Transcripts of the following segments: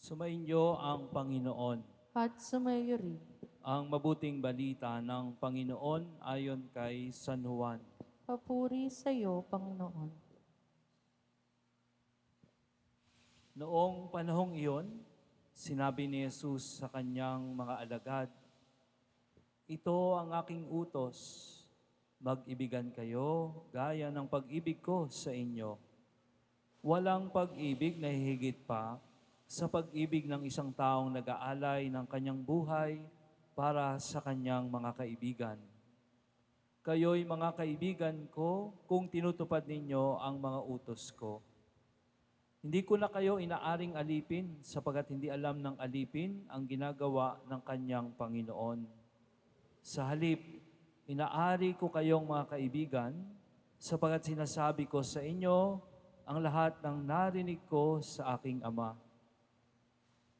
Sumainyo ang Panginoon. At sumayo rin. Ang mabuting balita ng Panginoon ayon kay San Juan. Papuri sa iyo, Panginoon. Noong panahong iyon, sinabi ni Jesus sa kanyang mga alagad, "Ito ang aking utos, mag-ibigan kayo gaya ng pag-ibig ko sa inyo. Walang pag-ibig na hihigit pa sa pag-ibig ng isang taong nag-aalay ng kanyang buhay para sa kanyang mga kaibigan. Kayo'y mga kaibigan ko kung tinutupad ninyo ang mga utos ko. Hindi ko na kayo inaaring alipin sapagat hindi alam ng alipin ang ginagawa ng kanyang Panginoon. Sa halip, inaari ko kayong mga kaibigan sapagat sinasabi ko sa inyo ang lahat ng narinig ko sa aking Ama.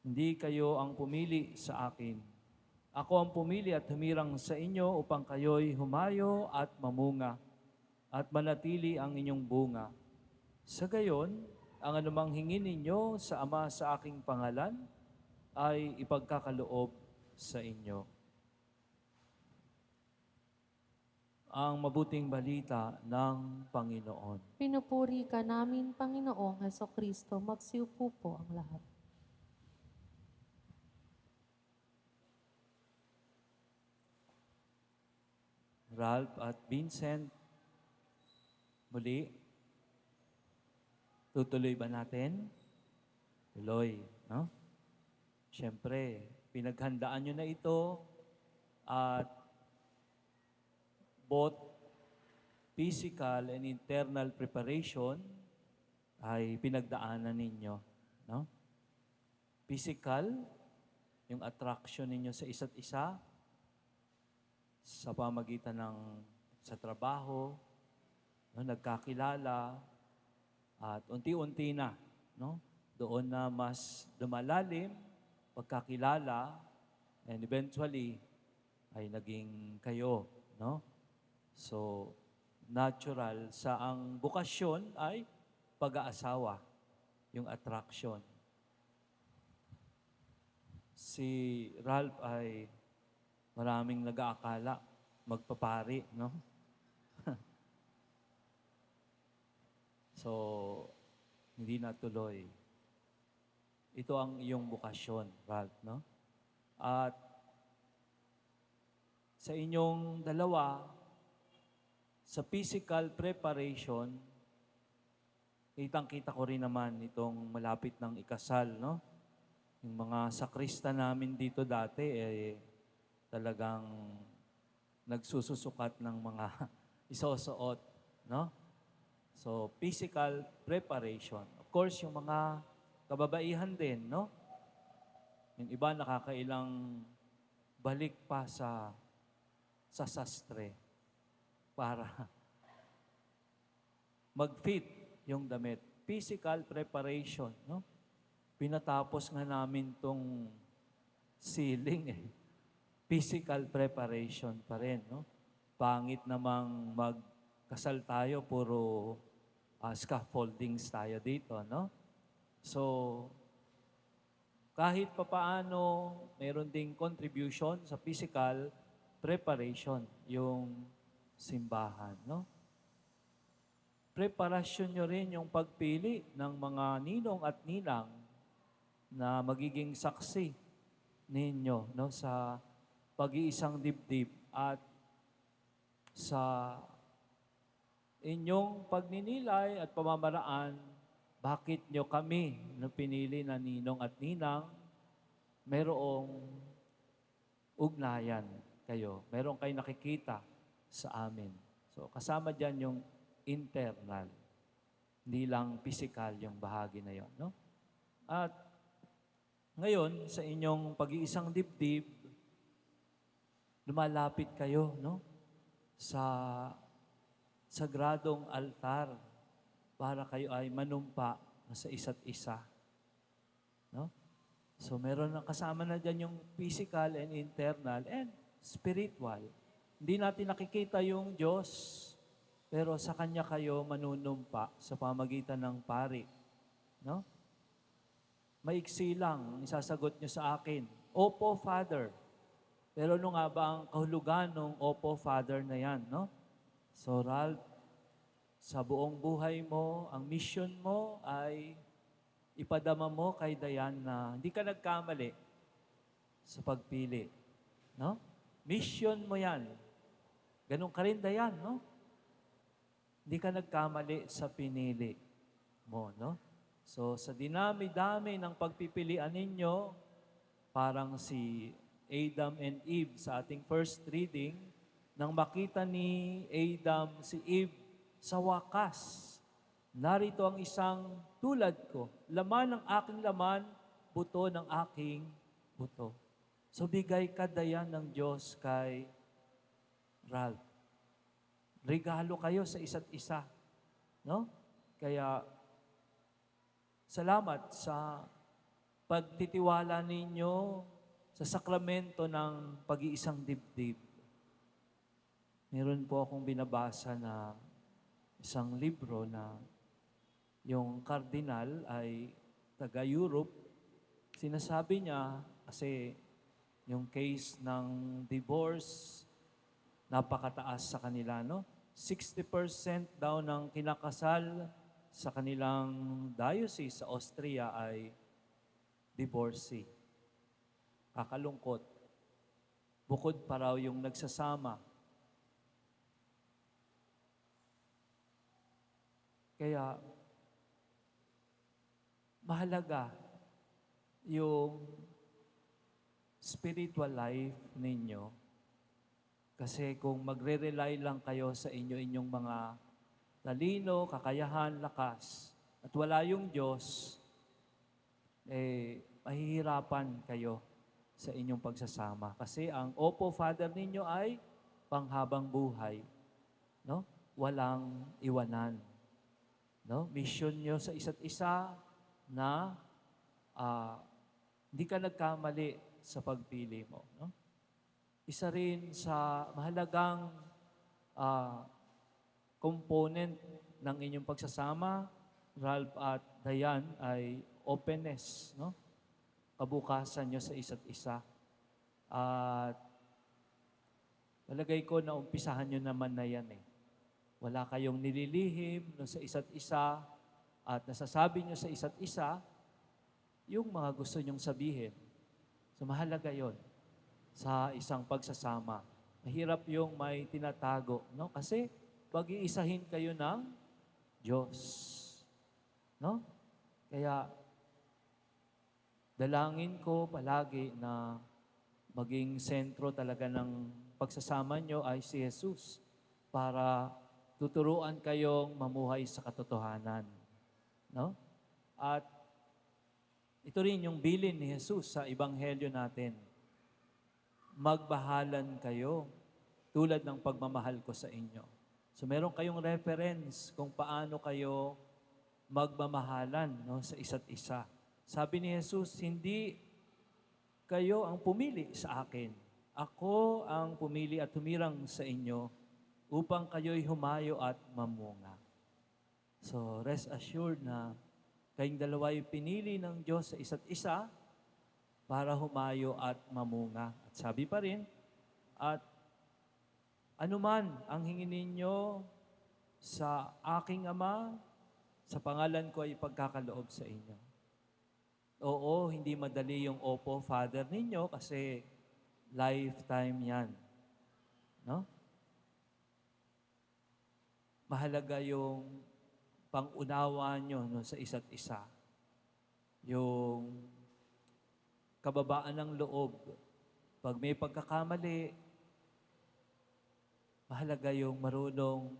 Hindi kayo ang pumili sa akin. Ako ang pumili at humirang sa inyo upang kayo'y humayo at mamunga at manatili ang inyong bunga. Sa gayon, ang anumang hingin ninyo sa Ama sa aking pangalan ay ipagkakaloob sa inyo." Ang mabuting balita ng Panginoon. Pinupuri ka namin, Panginoong Hesukristo. Magsiupo po ang lahat. Ralph at Vincent, muli, tutuloy ba natin? Tuloy, no? Siyempre, pinaghandaan nyo na ito at both physical and internal preparation ay pinagdaanan ninyo, no? Physical, yung attraction ninyo sa isa't isa, sa pamagitan ng sa trabaho, no, nagkakilala, at unti-unti na, no, doon na mas lumalalim, pagkakilala, and eventually, ay naging kayo, no? So, natural sa ang bukasyon ay pag-aasawa, yung attraction. Si Ralph ay maraming nag-aakala magpapari, no? So, hindi natuloy. Ito ang iyong bukasyon, Ralph, no? At sa inyong dalawa, sa physical preparation, kitang-kita ko rin naman itong malapit ng ikasal, no? Yung mga sakrista namin dito dati, talagang nagsususukat ng mga isusuot, no? So, physical preparation. Of course, yung mga kababaihan din, no? Yung iba nakakailang balik pa sa sastre para mag-fit yung damit. Physical preparation, no? Pinatapos nga namin tong ceiling, eh. Physical preparation pa rin, no? Pangit namang magkasal tayo, puro scaffoldings tayo dito, no? So, kahit papaano, meron ding contribution sa physical preparation, yung simbahan, no? Preparasyon nyo rin yung pagpili ng mga ninong at ninang na magiging saksi ninyo, no, sa pag-iisang dibdib at sa inyong pagninilay at pamamaraan, bakit nyo kami na pinili na ninong at ninang, merong ugnayan kayo. Meron kayo nakikita sa amin. So, kasama dyan yung internal. Hindi lang physical yung bahagi na yon, no? At ngayon, sa inyong pag-iisang dibdib, lumalapit kayo, no? Sa sagradong altar para kayo ay manumpa sa isa't isa. No? So meron na kasama na dyan yung physical and internal and spiritual. Hindi natin nakikita yung Diyos, pero sa Kanya kayo manunumpa sa pamagitan ng pari. No? maiksi lang ang isasagot nyo sa akin. Opo, Father. Pero ano nga ba ang kahulugan ng Opo, Father na yan, no? So, Ralph, sa buong buhay mo, ang mission mo ay ipadama mo kay Dayan na hindi ka nagkamali sa pagpili, no? Mission mo yan. Ganun ka rin, Dayan, no? Hindi ka nagkamali sa pinili mo, no? So, sa dinami-dami ng pagpipilian ninyo, parang si Adam and Eve sa ating first reading, nang makita ni Adam si Eve sa wakas, narito ang isang tulad ko, laman ng aking laman, buto ng aking buto. So, bigay kadayan ng Diyos kay Ralph. Regalo kayo sa isa't isa, no? Kaya, salamat sa pagtitiwala ninyo sa sakramento ng pag-iisang dibdib. Meron po akong binabasa na isang libro na yung kardinal ay taga-Europe. Sinasabi niya, kasi yung case ng divorce, napakataas sa kanila, no? 60% daw ng kinakasal sa kanilang diocese sa Austria ay divorcee. Kakalungkot. Bukod pa raw yung nagsasama. Kaya, mahalaga yung spiritual life ninyo. Kasi kung magre-rely lang kayo sa inyong mga talino, kakayahan, lakas, at wala yung Diyos, mahihirapan kayo sa inyong pagsasama. Kasi ang Opo Father ninyo ay panghabang buhay. No? Walang iwanan. No? Mission nyo sa isa't isa na hindi ka nagkamali sa pagpili mo. No? Isa rin sa mahalagang component ng inyong pagsasama, Ralph at Dayan, ay openness, no? Kabukasan nyo sa isa't isa. At palagay ko na umpisahan nyo naman na yan eh. Wala kayong nililihim no, sa isa't isa at nasasabi nyo sa isa't isa yung mga gusto nyong sabihin. So mahalaga yon sa isang pagsasama. Mahirap yung may tinatago, no? Kasi pag-iisahin kayo ng Diyos. No? Kaya dalangin ko palagi na maging sentro talaga ng pagsasama nyo ay si Jesus para tuturuan kayong mamuhay sa katotohanan. No? At ito rin yung bilin ni Jesus sa Ebanghelyo natin. Magbahalan kayo tulad ng pagmamahal ko sa inyo. So meron kayong reference kung paano kayo magmamahalan, no, sa isa't isa. Sabi ni Jesus, hindi kayo ang pumili sa akin. Ako ang pumili at humirang sa inyo upang kayo'y humayo at mamunga. So rest assured na kayong dalawa ay pinili ng Diyos sa isa't isa para humayo at mamunga. At sabi pa rin, at anuman ang hingin ninyo sa aking Ama, sa pangalan ko ay pagkakaloob sa inyo. Oo, hindi madali yung Opo Father ninyo kasi lifetime yan. No? Mahalaga yung pang-unawa nyo, no, sa isa't isa. Yung kababaan ng loob. Pag may pagkakamali, mahalaga yung marunong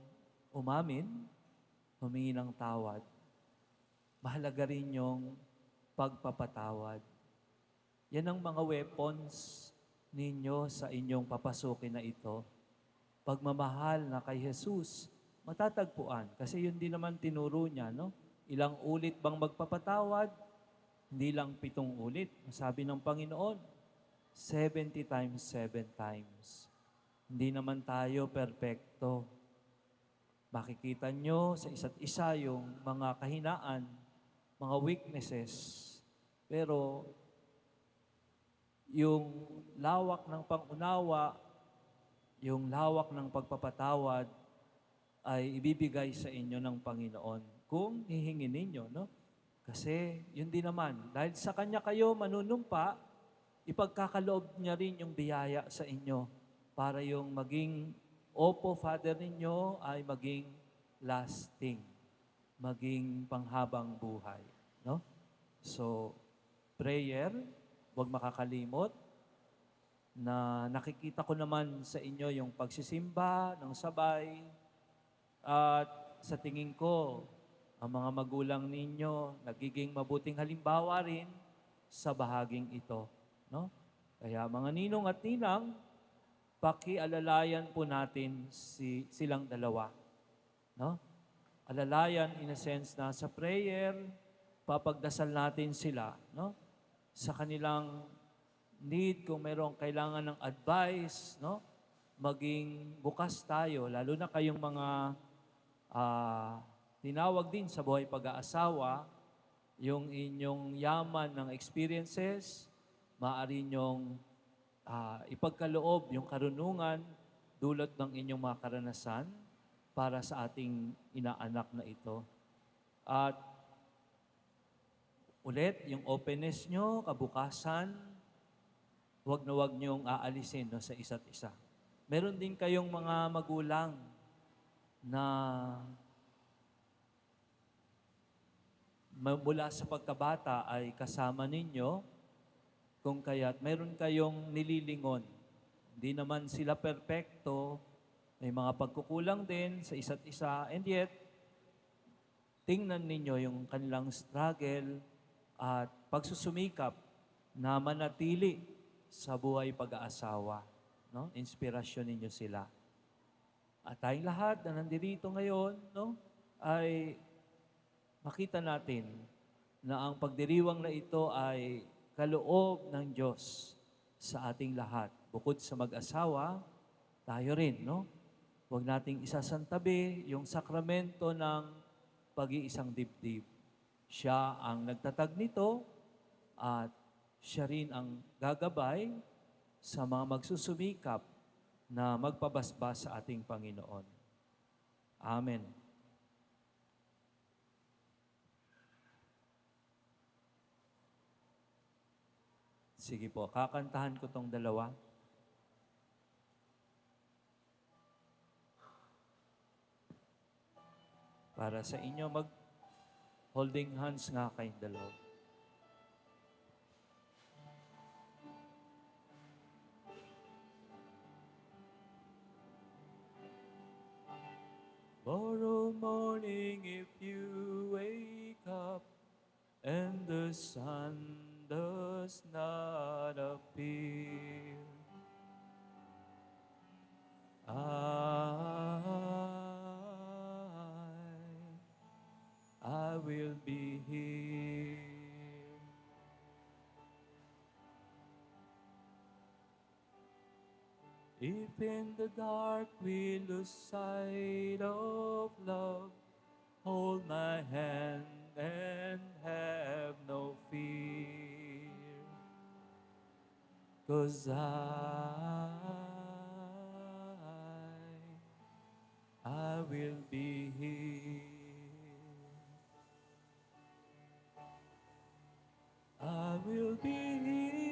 umamin, humingi ng tawad. Mahalaga rin yung pagpapatawad. Yan ang mga weapons ninyo sa inyong papasukin na ito. Pagmamahal na kay Jesus, matatagpuan. Kasi yun din naman tinuro niya, no? Ilang ulit bang magpapatawad? Hindi lang 7 ulit. Sabi ng Panginoon, 70 times 7 times. Hindi naman tayo perpekto. Makikita nyo sa isa't isa yung mga kahinaan, mga weaknesses. Pero yung lawak ng pangunawa, yung lawak ng pagpapatawad ay ibibigay sa inyo ng Panginoon kung hihingin ninyo, no? Kasi yun din naman, dahil sa Kanya kayo manunumpa, ipagkakaloob niya rin yung biyaya sa inyo para yung maging Opo Father ninyo ay maging lasting, maging panghabang buhay, no? So, prayer, huwag makakalimot na nakikita ko naman sa inyo yung pagsisimba ng sabay at sa tingin ko, ang mga magulang ninyo nagiging mabuting halimbawa rin sa bahaging ito, no? Kaya mga ninong at ninang, pakialalayan po natin silang dalawa, no? Alalayan in a sense na sa prayer, papagdasal natin sila, no? Sa kanilang need, kung mayroong kailangan ng advice, no? Maging bukas tayo, lalo na kayong mga tinawag din sa buhay pag-aasawa, yung inyong yaman ng experiences, maaari nyong ipagkaloob yung karunungan dulot ng inyong mga karanasan para sa ating inaanak na ito. At ulit, yung openness nyo, kabukasan, huwag na huwag nyong aalisin, no, sa isa't isa. Meron din kayong mga magulang na mula sa pagkabata ay kasama ninyo, kung kaya't meron kayong nililingon. Hindi naman sila perpekto, may mga pagkukulang din sa isa't isa, and yet, tingnan ninyo yung kanilang struggle at pagsusumikap na manatili sa buhay pag-aasawa. No? Inspirasyon ninyo sila. At tayong lahat na nandirito ngayon, no, ay makita natin na ang pagdiriwang na ito ay kaloob ng Diyos sa ating lahat. Bukod sa mag-asawa, tayo rin, no? Huwag nating isasantabi yung sakramento ng pag-iisang dibdib. Siya ang nagtatag nito at siya rin ang gagabay sa mga magsusumikap na magpabasbas sa ating Panginoon. Amen. Sige po, kakantahan ko tong dalawa. Para sa inyo, holding hands nga kayong dalawa. Tomorrow morning if you wake up and the sun does not appear, I will be here. If in the dark we lose sight of love, hold my hand and have no fear. 'Cause I will be here. I will be here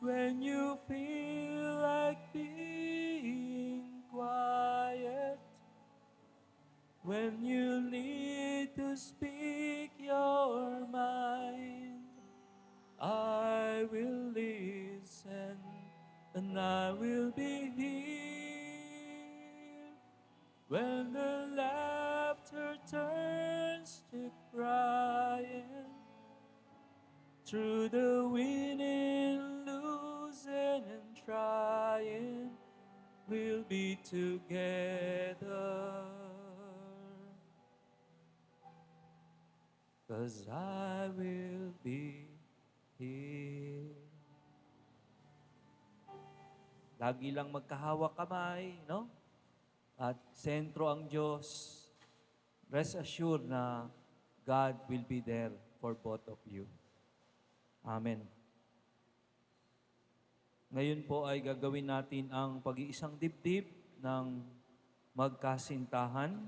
when you feel like being quiet, when you need to speak your mind. I will listen and I will be here when the laughter turns to crying, through the winning, losing and trying, we'll be together. 'Cause I will be here. Lagi lang magkahawak kamay, no? At sentro ang Diyos. Rest assured na God will be there for both of you. Amen. Ngayon po ay gagawin natin ang pag-iisang dibdib ng magkasintahan.